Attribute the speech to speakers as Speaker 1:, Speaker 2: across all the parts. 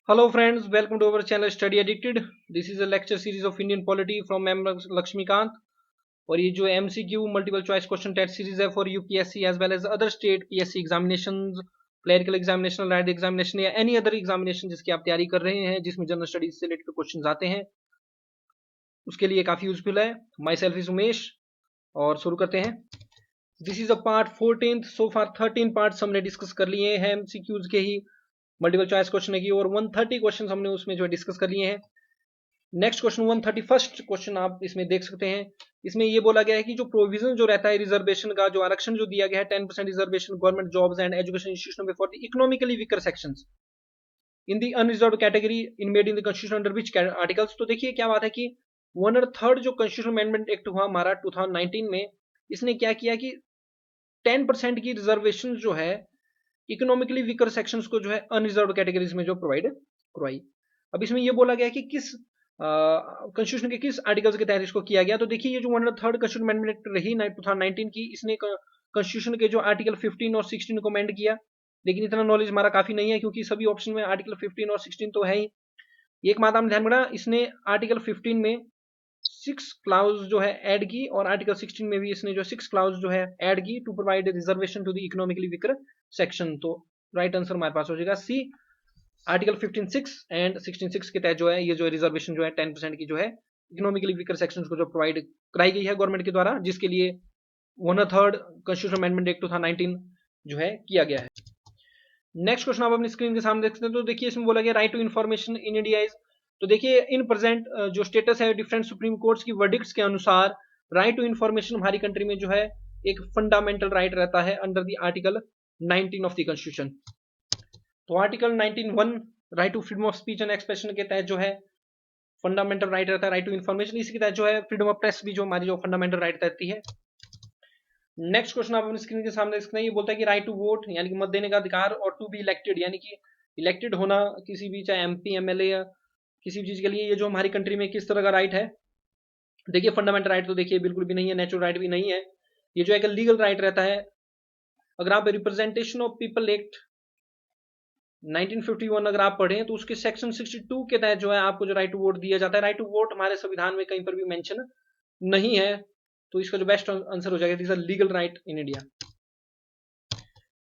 Speaker 1: Hello friends, welcome to our channel Study Addicted. This is a lecture series of Indian polity from M Lakshmikant. और ये जो MCQ multiple choice question test series है for UPSC as well as other state PSC examinations, clerical examination, land examination या any other examination जिसकी आप तैयारी कर रहे हैं जिसमें जनरल स्टडीज से रिलेटेड क्वेश्चंस आते हैं, उसके लिए काफी यूजफुल है. माई सेल्फ इज उमेश और शुरू करते हैं. This is a part 14th. So far 13 parts हमने डिस्कस कर लिए हैं एमसीक्यूज के ही मल्टीपल चॉइस क्वेश्चन की, और 130 क्वेश्चन हमने उसमें जो है डिस्कस कर लिए हैं. नेक्स्ट क्वेश्चन 131st क्वेश्चन आप इसमें देख सकते हैं. इसमें ये बोला गया है कि जो प्रोविजन जो रहता है रिजर्वेशन का, जो आरक्षण जो दिया गया है 10% reservation government jobs and education institution में for the economically weaker sections in the unreserved category in made in the constitution under which articles. तो देखिए क्या बात है कि 1/3 जो कॉन्स्टिट्यूशन अमेंडमेंट एक्ट हुआ हमारा 2019 में, इसने क्या किया कि 10% की रिजर्वेशन जो है इकोनॉमिकली वीकर सेक्शंस को जो है अनरिजर्व्ड कैटेगरीज में जो प्रोवाइड करवाई. अब इसमें ये बोला गया है कि किस कॉन्स्टिट्यूशन के किस आर्टिकल्स के तहत इसको किया गया. तो देखिए ये जो 1/3 कॉन्स्टिट्यूशन अमेंडमेंट रही 2019 की, इसने कॉन्स्टिट्यूशन के जो आर्टिकल 15 और 16 को अमेंड किया. लेकिन इतना नॉलेज हमारा काफी नहीं है क्योंकि सभी ऑप्शन में आर्टिकल 15 और 16 तो है ही. एक बात आपने ध्यान रखना, इसने आर्टिकल 15 में 6 क्लाउज जो है ऐड की और आर्टिकल 16 में भी इसने जो 6 क्लाउज जो है ऐड की to provide reservation to the economically weaker section. तो राइट आंसर हमारे पास हो जाएगा सी, आर्टिकल 15(6) एंड 16(6) के तहत जो है ये जो रिजर्वेशन जो है 10% की जो है इकोनॉमिकली वीकर सेक्शंस को जो प्रोवाइड कराई गई है गवर्नमेंट के द्वारा, जिसके लिए 1/3 कॉन्स्टिट्यूशन अमेंडमेंट एक्ट 2019 जो है किया गया है. नेक्स्ट क्वेश्चन आप अपनी स्क्रीन के सामने देख सकते हैं. तो देखिए इसमें बोला गया right to information in India is. तो देखिए इन प्रेजेंट जो स्टेटस है डिफरेंट सुप्रीम कोर्ट्स की वर्डिक्ट्स के अनुसार राइट टू इन्फॉर्मेशन हमारी कंट्री में जो है एक फंडामेंटल राइट रहता है under the article 19 of the constitution. तो article 19(1) right to freedom of speech and expression के तहत जो है फंडामेंटल राइट रहता है राइट टू इन्फॉर्मेशन. इसी के तहत जो है फ्रीडम ऑफ प्रेस भी जो हमारी जो फंडामेंटल राइट रहती है. नेक्स्ट क्वेश्चन आप अपनी स्क्रीन के सामने देख सकते हैं. ये बोलता है कि राइट टू वोट यानी कि मत देने का अधिकार, और टू बी इलेक्टेड यानी कि इलेक्टेड होना किसी भी, चाहे एमपी एमएलए या किसी भी चीज के लिए, ये जो हमारी कंट्री में किस तरह का राइट है. देखिए फंडामेंटल राइट तो देखिए बिल्कुल भी नहीं है, नेचुरल राइट भी नहीं है. ये जो एक लीगल राइट रहता है. अगर आप रिप्रेजेंटेशन ऑफ पीपल एक्ट 1951 अगर आप पढ़ें तो उसके सेक्शन 62 के तहत जो है आपको जो राइट टू वोट दिया जाता है. राइट टू वोट हमारे संविधान में कहीं पर भी मेंशन नहीं है, तो इसका जो बेस्ट आंसर हो जाएगा this is legal right in India.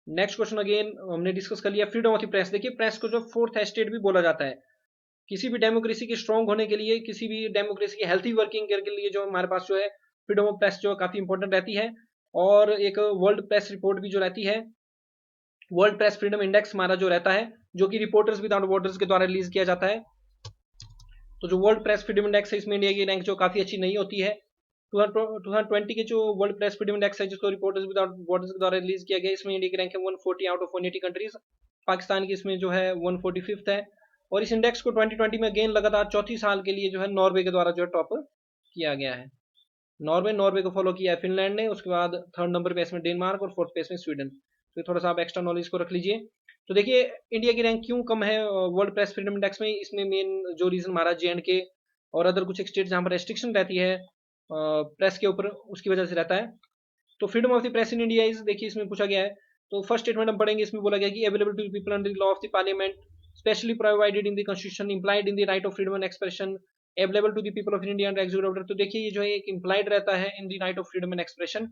Speaker 1: Next question again हमने डिस्कस कर लिया फ्रीडम ऑफ द प्रेस. देखिए प्रेस को जो फोर्थ एस्टेट भी बोला जाता है. किसी भी डेमोक्रेसी की स्ट्रांग होने के लिए, किसी भी डेमोक्रेसी की हेल्थी वर्किंग के लिए जो हमारे पास जो है फ्रीडम ऑफ प्रेस जो काफी इंपॉर्टेंट रहती है. और एक वर्ल्ड प्रेस रिपोर्ट भी जो रहती है, वर्ल्ड प्रेस फ्रीडम इंडेक्स हमारा जो रहता है, जो कि रिपोर्टर्स विदाउट बॉर्डर्स के द्वारा रिलीज किया जाता है. तो जो वर्ल्ड प्रेस फ्रीडम इंडेक्स है इसमें इंडिया की रैंक जो काफी अच्छी नहीं होती है. 2020 के जो वर्ल्ड प्रेस फ्रीडम इंडेक्स है जिसको रिपोर्टर्स विदाउट बॉर्डर्स के द्वारा रिलीज किया गया, इसमें इंडिया की रैंक है 140 आउट ऑफ 180 कंट्रीज. पाकिस्तान की इसमें जो है 145th है. और इस इंडेक्स को 2020 में अगेन लगातार चौथी साल के लिए जो है नॉर्वे के द्वारा जो है टॉप किया गया है. नॉर्वे को फॉलो किया है फिनलैंड ने, उसके बाद थर्ड नंबर पे इसमें डेनमार्क और फोर्थ पे इसमें स्वीडन. तो थोड़ा सा आप एक्स्ट्रा नॉलेज को रख लीजिए. तो देखिए इंडिया की रैंक क्यों कम है वर्ल्ड प्रेस फ्रीडम इंडेक्स में, इसमें मेन जो रीजन हमारा J&K और अदर कुछ स्टेट जहां पर रेस्ट्रिक्शन रहती है प्रेस के ऊपर, उसकी वजह से रहता है. तो freedom of the press in India is, देखिए इसमें पूछा गया है. तो फर्स्ट स्टेटमेंट हम पढ़ेंगे. इसमें बोला गया कि available to people under the law of the parliament specially provided in the constitution implied in the right of freedom and expression available to the people of India and executive order. तो देखिए ये जो है एक implied रहता है in the right of freedom and expression.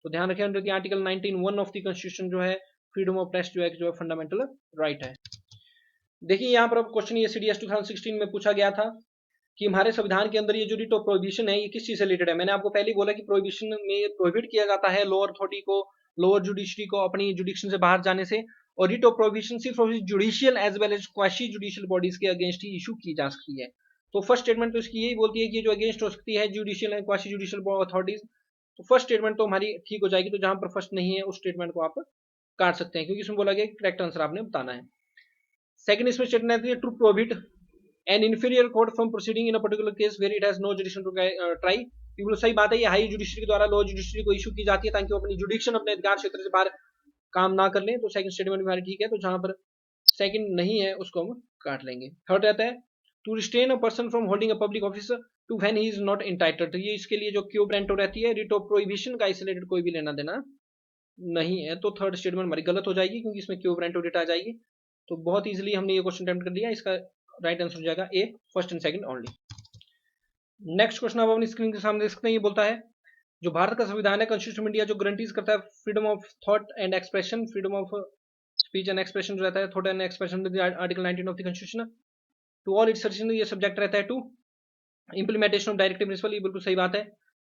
Speaker 1: तो ध्यान रखें under the article 19(1) of the constitution जो है फ्रीडम ऑफ प्रेस जो है फंडामेंटल राइट है. देखिए यहाँ पर क्वेश्चन ये CDS 2016 में पूछा गया था कि हमारे संविधान के अंदर ये जो रिट ऑफ प्रोहिबिशन है ये किस चीज से रिलेटेड है. मैंने आपको पहले ही बोला कि प्रोहिबिशन में प्रोहिबिट किया जाता है लोअर अथॉरिटी को, लोअर जुडिशरी को अपनी जुडिक्शन से बाहर जाने से. और रिट ऑफ प्रोहिबिशन सिर्फ judicial as well as quasi judicial bodies के अगेंस्ट ही इशू की जा सकती है. तो फर्स्ट स्टेटमेंट तो इसकी यही बोलती है कि जो अगेंस्ट हो सकती है judicial and quasi judicial authorities. तो फर्स्ट स्टेटमेंट तो हमारी ठीक हो जाएगी. तो जहां पर फर्स्ट नहीं है उस स्टेटमेंट को आप काट सकते हैं क्योंकि इसमें बोला गया करेक्ट आंसर आपने बताना है. सेकंड इसमें स्टेटमेंट है to prohibit an inferior court from proceeding in a particular case where it has no jurisdiction to try. बिल्कुल सही बात है, ये हाई जुडिशरी के द्वारा लो जुडिशरी को इशू की जाती है ताकि वो अपनी जुडिक्शन अपने अधिकार क्षेत्र से बाहर काम ना कर लें. तो सेकंड स्टेटमेंट हमारी ठीक है. तो जहां पर सेकंड नहीं है उसको हम काट लेंगे. थर्ड रहता है to restrain a person from holding a public office to when he is not entitled. तो ये इसके लिए जो क्यू ब्रेंटो रहती है, रिट ऑफ प्रोहिबिशन का इससे रिलेटेड कोई भी लेना देना नहीं है. तो थर्ड स्टेटमेंट हमारी गलत हो जाएगी क्योंकि इसमें क्यू ब्रेंटो रिट आ जाएगी. तो बहुत इजीली हमने ये क्वेश्चन अटेम्प्ट कर लिया। इसका राइट आंसर हो जाएगा A, first and second only. Next question आप अपनी स्क्रीन के सामने देख सकते हैं। ये बोलता है जो भारत का संविधान है, कॉन्स्टिट्यूशन ऑफ इंडिया, जो गारंटीज करता है freedom of thought and expression, freedom of speech and expression जो रहता है, thought and expression, article 19 of the constitution, to all its citizen, ये सब्जेक्ट रहता है to implementation of directive principle, ये बिल्कुल सही बात है।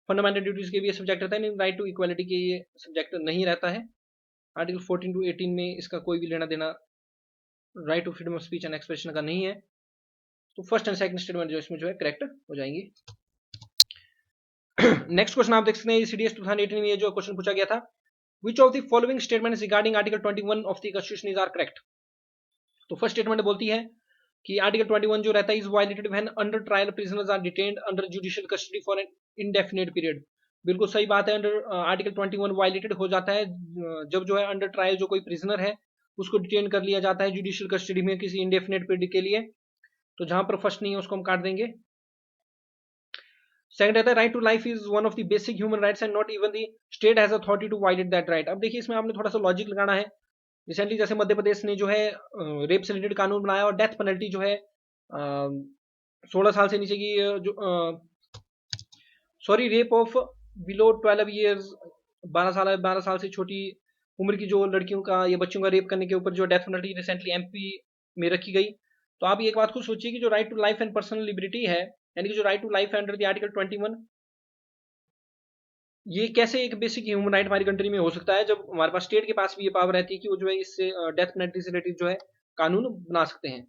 Speaker 1: फंडामेंटल ड्यूटीज के भी ये सब्जेक्ट रहता है, राइट टू इक्वालिटी के ये सब्जेक्ट नहीं रहता है। आर्टिकल 14 टू 18 में इसका कोई भी लेना देना right to freedom of speech and expression का नहीं है। तो फर्स्ट एंड सेकंड स्टेटमेंट जो इसमें जो है करेक्ट हो जाएंगे। नेक्स्ट क्वेश्चन आप देख सकते हैं सीडीएस 2018 में ये जो क्वेश्चन पूछा गया था, which of the following statements regarding article 21 of the constitution is are correct. तो फर्स्ट स्टेटमेंट बोलती है कि आर्टिकल 21 जो रहता है is violated when under trial prisoners are detained under judicial custody for an indefinite period. बिल्कुल सही बात है, अंडर आर्टिकल 21 वायलेटेड हो जाता है जब जो है अंडर ट्रायल जो कोई प्रिजनर है उसको डिटेन कर लिया जाता है जुडिशियल कस्टडी में किसी इंडेफिनिट पीरियड के लिए। तो जहां पर फर्स्ट नहीं है उसको हम काट देंगे। सेकंड रहता है right to life is one of the basic human rights and not even the state has authority to violate that right. अब देखिए इसमें आपने थोड़ा सा लॉजिक लगाना है। रिसेंटली जैसे मध्य प्रदेश ने जो है रेप से रिलेटेड कानून बनाया और डेथ पेनल्टी जो है 16 साल से नीचे की जो sorry rape of below 12 years, 12 साल से छोटी उम्र की जो लड़कियों का या बच्चों का रेप करने के ऊपर जो डेथ पेनल्टी रिसेंटली एमपी में रखी गई। तो आप एक बात खुद सोचिए कि जो right to life and personal liberty है, यानी कि जो राइट टू लाइफ है अंडर द आर्टिकल 21, ये कैसे एक बेसिक ह्यूमन राइट हमारी कंट्री में हो सकता है जब हमारे पास स्टेट के पास भी ये पावर रहती है कि वो जो है इससे डेथ पेनल्टी से रिलेटेड जो है कानून बना सकते हैं।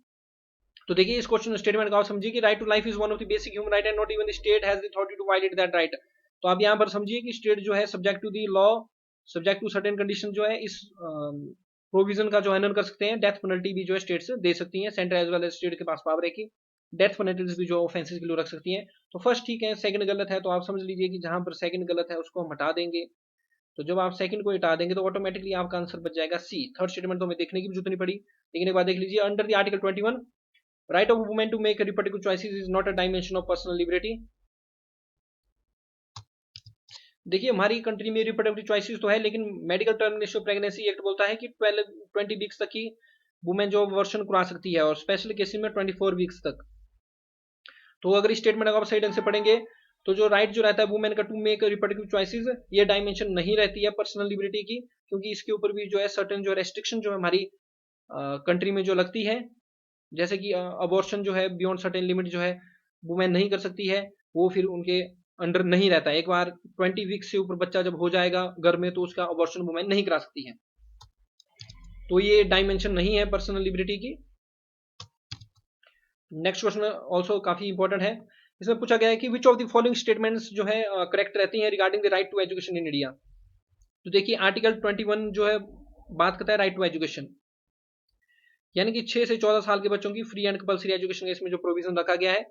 Speaker 1: तो देखिए इस क्वेश्चन स्टेटमेंट का आप समझिए कि right to life is one of the basic human right and not even the state has the authority to violate that right. तो आप यहाँ पर समझिए कि स्टेट जो है subject to the law, subject to certain condition जो है इस प्रोविजन का जो हैंडल कर सकते हैं। डेथ पेनल्टी भी जो है स्टेट से दे सकती है, centre as well as state के पास पावर है कि डेथ पेनल्टीज भी जो ऑफेंसेस के लिए रख सकती हैं। तो फर्स्ट ठीक है, सेकंड गलत है। तो आप समझ लीजिए कि जहां पर सेकंड गलत है उसको हम हटा देंगे। तो जब आप सेकंड को हटा देंगे तो ऑटोमेटिकली आपका आंसर बच जाएगा सी। थर्ड स्टेटमेंट तो हमें देखने की भी जरूरत नहीं पड़ी। लेकिन एक बात देख लीजिए, under the article 21 right of women to make reproductive choices is not a dimension of personal liberty. देखिए हमारी कंट्री में रिप्रोडक्टिव चॉइसेस तो है, लेकिन medical termination of pregnancy act बोलता है कि 20 वीक्स तक ही वुमेन जो अबॉर्शन करा सकती है और स्पेशल केसेस में 24 वीक्स तक। तो अगर स्टेटमेंट अगर आप सही ढंग से पढ़ेंगे तो जो राइट जो रहता है वुमेन का टू मेक रिप्रोडक्टिव चॉइसेस, ये डायमेंशन नहीं रहती है पर्सनल लिबर्टी की, क्योंकि इसके ऊपर भी जो है सर्टेन जो रेस्ट्रिक्शन जो है हमारी कंट्री में जो लगती है, जैसे कि अबॉर्शन जो है बियॉन्ड सर्टेन लिमिट जो है वुमेन नहीं कर सकती है, वो फिर उनके अंडर नहीं रहता है। एक बार 20 वीक्स से ऊपर बच्चा जब हो जाएगा घर में तो उसका अबॉर्शन वुमेन नहीं करा सकती है। तो ये डायमेंशन नहीं है पर्सनल लिबर्टी की। नेक्स्ट क्वेश्चन ऑल्सो काफी इंपॉर्टेंट है। इसमें पूछा गया है कि which of the following statements जो है करेक्ट रहती हैं regarding the right to education in India. तो देखिए आर्टिकल 21 जो है बात करता है राइट टू एजुकेशन, यानी कि 6 से 14 साल के बच्चों की फ्री एंड कंपल्सरी एजुकेशन का इसमें जो प्रोविजन रखा गया है।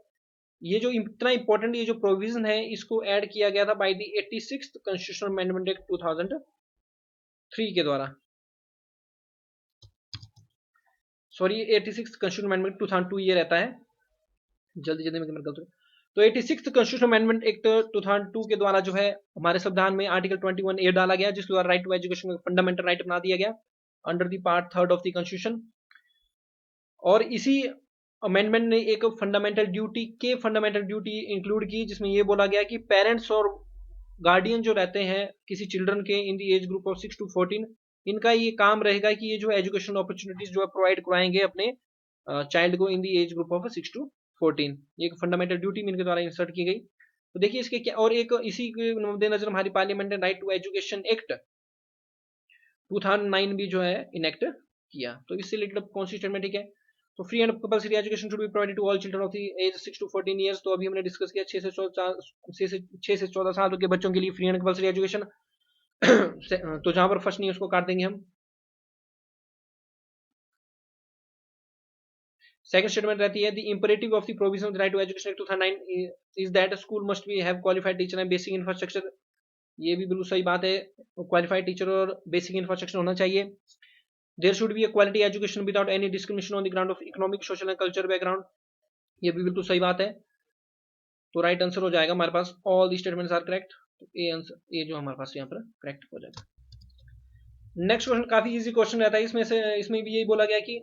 Speaker 1: ये जो इतना इंपॉर्टेंट ये जो प्रोविजन है इसको ऐड किया गया था by the 86th constitutional amendment act 2003 के द्वारा। सॉरी 86th कॉन्स्टिट्यूशनल अमेंडमेंट 2002 ये रहता है, जल्दी जल्दी में गलत। तो 86th कॉन्स्टिट्यूशनल अमेंडमेंट एक्ट 2002 के द्वारा जो है हमारे संविधान में आर्टिकल 21 ए डाला गया, जिसके द्वारा right to education fundamental right बना दिया गया under the part 3 of the constitution. और इसी अमेंडमेंट ने एक फंडामेंटल ड्यूटी इंक्लूड की, जिसमें ये बोला गया कि पेरेंट्स और गार्डियन जो रहते हैं किसी चिल्ड्रन के in the age group of 6 to 14, इनका ये काम रहेगा कि ये जो एजुकेशन अपॉर्चुनिटीज जो है प्रोवाइड कराएंगे अपने चाइल्ड को in the age group of 6 to 14। ये एक फंडामेंटल ड्यूटी इनके द्वारा इंसर्ट की गई। तो देखिए इसके क्या, और एक इसी के मद्देनजर हमारी पार्लियामेंट ने राइट टू एजुकेशन एक्ट 2009 भी जो है इनेक्ट किया। तो इससे रिलेटेड कौन सी स्टेटमेंट ठीक है। तो free and compulsory education should be provided to all children of the age 6 to 14 years. तो अभी हमने डिस्कस किया 6 से 14 साल के बच्चों के लिए फ्री एंड कंपल्सरी एजुकेशन। तो जहां पर फर्स्ट नहीं उसको काट देंगे हम। सेकंड स्टेटमेंट रहती है the imperative of the provision of the right to education act 2009 is that school must be have qualified teacher and basic infrastructure. ये भी बिल्कुल सही बात है, क्वालिफाइड टीचर और बेसिक इंफ्रास्ट्रक्चर होना चाहिए। There should be a quality education without any discrimination on the ground of economic, social and culture background. ये भी बिल्कुल सही बात है। तो राइट आंसर हो जाएगा हमारे पास all the statements are correct. तो ए आंसर, ये जो हमारे पास यहाँ पर करेक्ट हो जाएगा। नेक्स्ट क्वेश्चन काफी इजी क्वेश्चन रहता है, इसमें भी यही बोला गया कि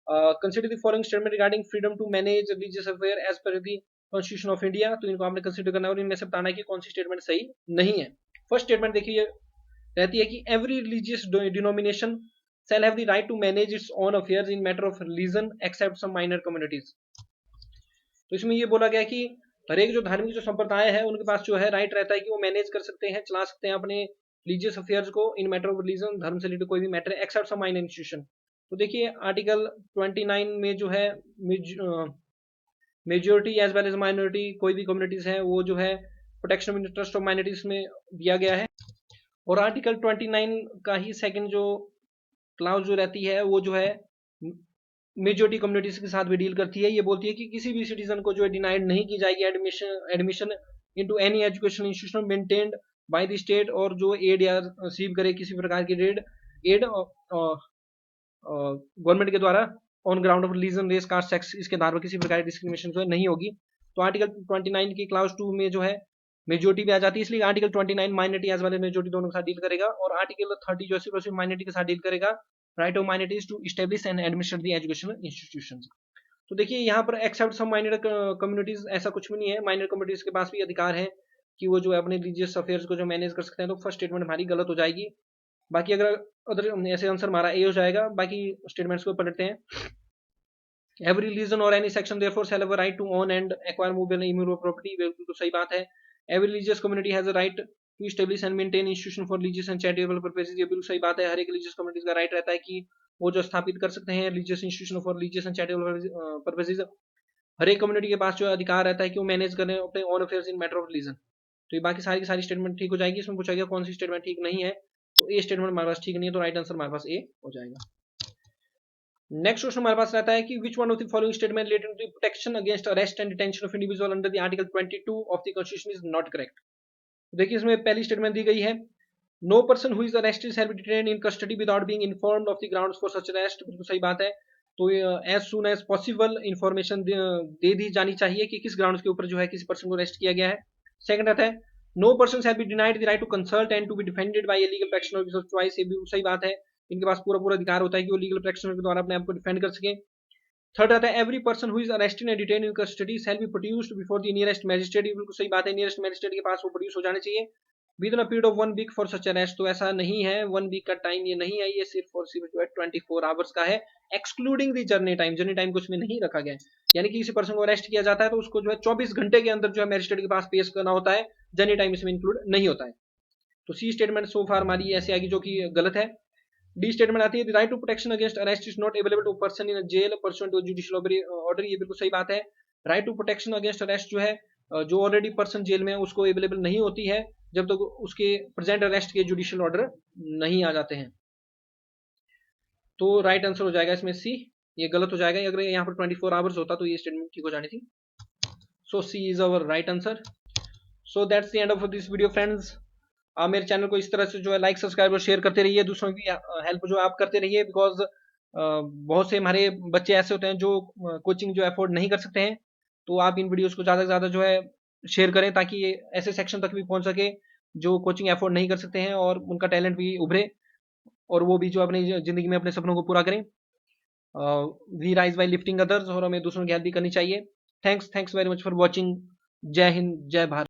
Speaker 1: consider the following statement regarding freedom to manage religious affair as per the constitution of India. तो इनको आपने कंसिडर करना है और इनमें से बताना है कि कौन सी स्टेटमेंट सही नहीं है। फर्स्ट स्टेटमेंट देखिए रहती है कि every religious denomination shall have the right to manage its own affairs in matter of religion except some minor communities। तो इसमें ये बोला गया कि हर एक जो धार्मिक जो संप्रदाय है उनके पास जो है राइट रहता है कि वो मैनेज कर सकते हैं, चला सकते हैं अपने रिलीजियस अफेयर्स को इन मैटर ऑफ रिलीजन, धर्म से रिलेटेड कोई भी matter except some minor institution. तो देखिए आर्टिकल 29 में जो है majority as well as minority कोई भी कम्युनिटीज है वो जो है protection of interest of minorities में दिया गया है। और आर्टिकल 29 का ही सेकंड जो क्लाउज जो रहती है वो जो है मेजोरिटी कम्युनिटीज के साथ भी डील करती है। ये बोलती है कि किसी भी सिटीजन को जो है डिनाइड नहीं की जाएगी admission into any education institution maintained by the state, और जो एड या रिसीव करे किसी प्रकार की एड गवर्नमेंट के द्वारा on ground of religion, race, caste, sex, इसके आधार पर किसी प्रकार की डिस्क्रिमिनेशन जो है नहीं होगी। तो आर्टिकल 29 की क्लाउज 2 में जो है मेजोरिटी भी आ जाती है, इसलिए article 29 minority as well as majority दोनों के साथ डील करेगा। और आर्टिकल 30 जो सिर्फ माइनॉरिटी के साथ डील करेगा, right of minorities to establish and administrate the educational institutions. तो देखिए यहाँ पर एक्सेप्ट सम माइनर कम्युनिटीज ऐसा कुछ भी नहीं है, माइनर कम्युनिटीज के पास भी अधिकार है कि वो जो है अपने रिलीजियस अफेयर्स को जो मैनेज कर सकते हैं। तो फर्स्ट स्टेटमेंट हमारी गलत हो जाएगी। बाकी अगर अदर ऐसे आंसर हमारा ए हो जाएगा। बाकी स्टेटमेंट्स को पढ़ते हैं। एवरी रिलीजन और any section therefore shall have a right to own and acquire movable and immovable property, बिल्कुल तो सही बात है। Every religious community has a right to establish and maintain institution for religious and charitable purposes, ये बिल्कुल सही बात है। हर एक रिलीजियस कम्युनिटीज का राइट रहता है कि वो जो स्थापित कर सकते हैं religious institution for religious and charitable purposes. हर एक कम्युनिटी के पास जो अधिकार रहता है कि वो मैनेज करें अपने on affairs in matter of religion. तो ये बाकी सारी की सारी स्टेटमेंट ठीक हो जाएगी। इसमें पूछा गया कौन सी स्टेटमेंट ठीक नहीं है, तो ए स्टेटमेंट हमारे पास ठीक नहीं है, तो राइट आंसर हमारे पास ए हो जाएगा। नेक्स्ट क्वेश्चन हमारे पास रहता है कि which one of the following statement related to the protection against arrest and detention of individual under the article 22 of the constitution is not correct. देखिए इसमें पहली स्टेटमेंट दी गई है, no person who is arrested shall be detained in custody without being informed of the grounds for such arrest, बिल्कुल सही बात है। तो as soon as possible information दे दी जानी चाहिए कि किस ग्राउंड्स के ऊपर जो है किसी पर्सन को अरेस्ट किया गया है। सेकंड रहता है, no person shall be denied the right to consult and to be defended by a legal practitioner of choice, ये भी सही बात है। इनके पास पूरा पूरा अधिकार होता है कि वो लीगल प्रैक्टिशनर के द्वारा अपने आप को डिफेंड कर सके। थर्ड आता है, every person who is arrested and detained in custody shall be produced before the nearest magistrate, ये बिल्कुल सही बात है। नियरेस्ट मैजिस्ट्रेट के पास वो प्रोड्यूस हो जाने चाहिए within a period of 1 week for such arrest. तो ऐसा नहीं है, 1 वीक का टाइम ये नहीं है, ये सिर्फ और सिर्फ जो है 24 आवर्स का है, excluding the journey time. Journey time कुछ में नहीं रखा गया है, यानी कि किसी पर्सन को अरेस्ट किया जाता है तो उसको जो है 24 घंटे के अंदर जो है मैजिस्ट्रेट के पास पेश करना होता है, जर्नी टाइम इसमें इंक्लूड नहीं होता है। तो सी स्टेटमेंट सो फार हमारी ऐसी आएगी जो कि गलत है। डी स्टेटमेंट आती है, the right to protection against arrest is not available to person in jail pursuant to judicial order, ये बिल्कुल सही बात है। Right to protection against arrest जो है जो ऑलरेडी पर्सन जेल में है उसको अवेलेबल नहीं होती है जब तक उसके प्रेजेंट अरेस्ट के जुडिशियल ऑर्डर नहीं आ जाते हैं। तो राइट आंसर हो जाएगा इसमें सी, ये गलत हो जाएगा। अगर यहाँ पर 24 आवर्स होता तो ये स्टेटमेंट ठीक हो जानी थी। So C is our right answer. So that's the end of this video friends. आप मेरे चैनल को इस तरह से जो है लाइक सब्सक्राइब और शेयर करते रहिए, दूसरों की हेल्प जो आप करते रहिए, बिकॉज बहुत से हमारे बच्चे ऐसे होते हैं जो कोचिंग जो अफोर्ड नहीं कर सकते हैं। तो आप इन वीडियोस को ज़्यादा से ज़्यादा जो है शेयर करें ताकि ये ऐसे सेक्शन तक भी पहुंच सके जो कोचिंग अफोर्ड नहीं कर सकते हैं और उनका टैलेंट भी उभरे और वो भी जो अपनी ज़िंदगी में अपने सपनों को पूरा करें। We rise by lifting others, और हमें दूसरों की हेल्प भी करनी चाहिए। Thanks very much for watching. जय हिंद, जय भारत।